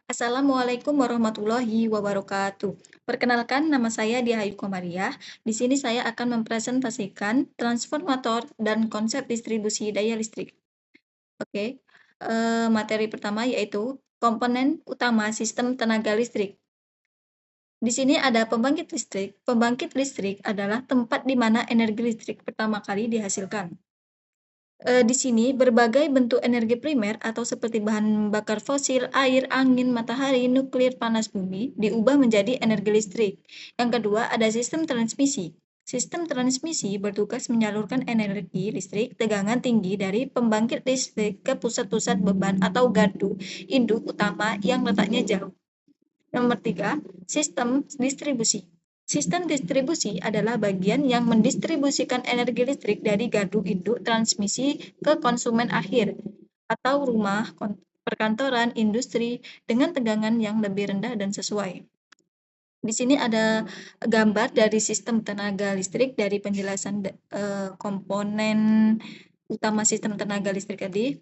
Assalamualaikum warahmatullahi wabarakatuh. Perkenalkan, nama saya Diayu Komariah. Di sini saya akan mempresentasikan transformator dan konsep distribusi daya listrik. Oke, materi pertama yaitu komponen utama sistem tenaga listrik. Di sini ada pembangkit listrik. Pembangkit listrik adalah tempat di mana energi listrik pertama kali dihasilkan. Di sini berbagai bentuk energi primer atau seperti bahan bakar fosil, air, angin, matahari, nuklir, panas bumi diubah menjadi energi listrik. Yang kedua ada sistem transmisi. Sistem transmisi bertugas menyalurkan energi listrik tegangan tinggi dari pembangkit listrik ke pusat-pusat beban atau gardu induk utama yang letaknya jauh. Nomor 3, sistem distribusi. Sistem distribusi adalah bagian yang mendistribusikan energi listrik dari gardu induk transmisi ke konsumen akhir atau rumah, perkantoran, industri dengan tegangan yang lebih rendah dan sesuai. Di sini ada gambar dari sistem tenaga listrik dari penjelasan komponen utama sistem tenaga listrik tadi.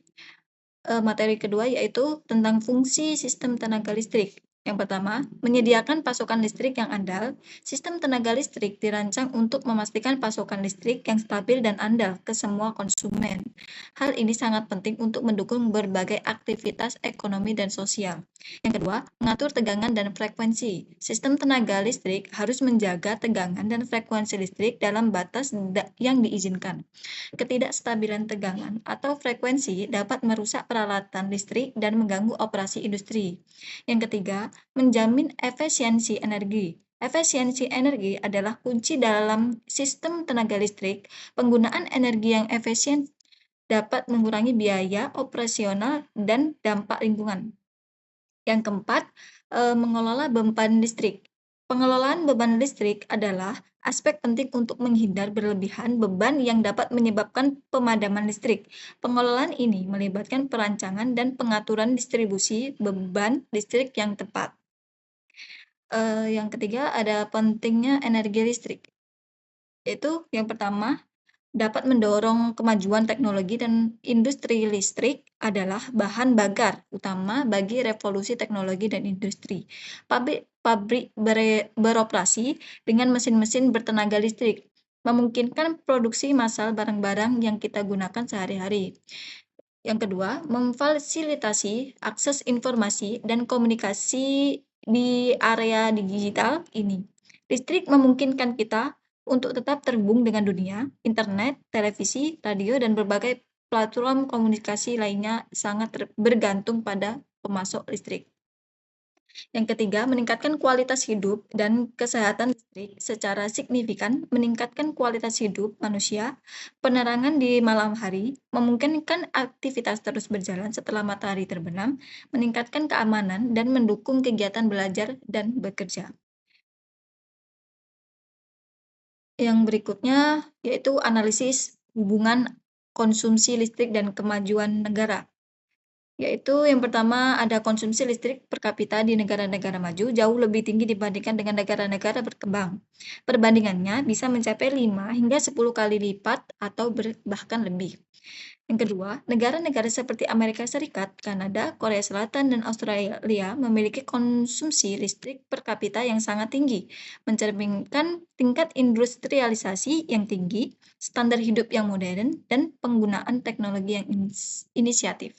Materi kedua yaitu tentang fungsi sistem tenaga listrik. Yang pertama, menyediakan pasokan listrik yang andal. Sistem tenaga listrik dirancang untuk memastikan pasokan listrik yang stabil dan andal ke semua konsumen. Hal ini sangat penting untuk mendukung berbagai aktivitas ekonomi dan sosial. Yang kedua, mengatur tegangan dan frekuensi. Sistem tenaga listrik harus menjaga tegangan dan frekuensi listrik dalam batas yang diizinkan. Ketidakstabilan tegangan atau frekuensi dapat merusak peralatan listrik dan mengganggu operasi industri. Yang ketiga, menjamin efisiensi energi. Efisiensi energi adalah kunci dalam sistem tenaga listrik. Penggunaan energi yang efisien dapat mengurangi biaya operasional dan dampak lingkungan. Yang keempat, mengelola beban listrik. Pengelolaan beban listrik adalah aspek penting untuk menghindar berlebihan beban yang dapat menyebabkan pemadaman listrik. Pengelolaan ini melibatkan perancangan dan pengaturan distribusi beban listrik yang tepat. Yang ketiga, ada pentingnya energi listrik. Yaitu yang pertama, dapat mendorong kemajuan teknologi dan industri listrik adalah bahan bakar utama bagi revolusi teknologi dan industri. Pabrik beroperasi dengan mesin-mesin bertenaga listrik, memungkinkan produksi massal barang-barang yang kita gunakan sehari-hari. Yang kedua, memfasilitasi akses informasi dan komunikasi di area digital ini. Listrik memungkinkan kita untuk tetap terhubung dengan dunia, internet, televisi, radio, dan berbagai platform komunikasi lainnya sangat bergantung pada pemasok listrik. Yang ketiga, meningkatkan kualitas hidup dan kesehatan listrik secara signifikan, meningkatkan kualitas hidup manusia, penerangan di malam hari, memungkinkan aktivitas terus berjalan setelah matahari terbenam, meningkatkan keamanan, dan mendukung kegiatan belajar dan bekerja. Yang berikutnya yaitu analisis hubungan konsumsi listrik dan kemajuan negara. Yaitu yang pertama ada konsumsi listrik per kapita di negara-negara maju jauh lebih tinggi dibandingkan dengan negara-negara berkembang. Perbandingannya bisa mencapai 5 hingga 10 kali lipat atau bahkan lebih. Yang kedua, negara-negara seperti Amerika Serikat, Kanada, Korea Selatan, dan Australia memiliki konsumsi listrik per kapita yang sangat tinggi, mencerminkan tingkat industrialisasi yang tinggi, standar hidup yang modern, dan penggunaan teknologi yang inisiatif.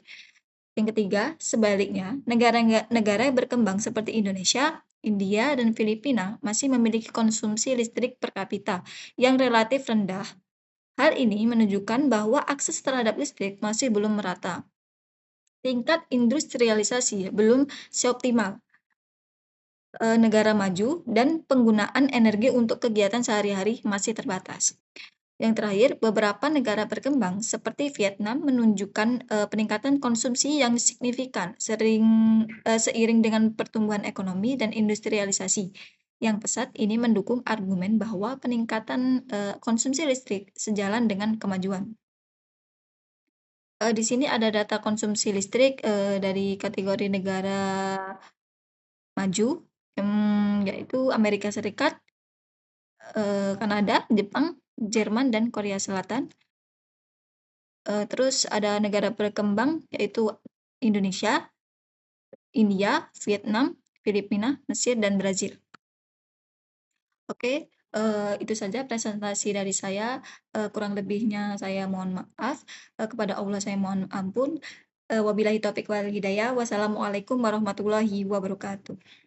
Yang ketiga, sebaliknya, negara berkembang seperti Indonesia, India, dan Filipina masih memiliki konsumsi listrik per kapita yang relatif rendah. Hal ini menunjukkan bahwa akses terhadap listrik masih belum merata. Tingkat industrialisasi belum seoptimal negara maju dan penggunaan energi untuk kegiatan sehari-hari masih terbatas. Yang terakhir, beberapa negara berkembang seperti Vietnam menunjukkan peningkatan konsumsi yang signifikan seiring dengan pertumbuhan ekonomi dan industrialisasi yang pesat. Ini mendukung argumen bahwa peningkatan konsumsi listrik sejalan dengan kemajuan. Di sini ada data konsumsi listrik dari kategori negara maju, yaitu Amerika Serikat, Kanada, Jepang, Jerman, dan Korea Selatan. Terus ada negara berkembang yaitu Indonesia, India, Vietnam, Filipina, Mesir, dan Brazil. Oke, itu saja presentasi dari saya, kurang lebihnya saya mohon maaf, kepada Allah saya mohon ampun, wabillahi taufik wal hidayah. Wassalamualaikum warahmatullahi wabarakatuh.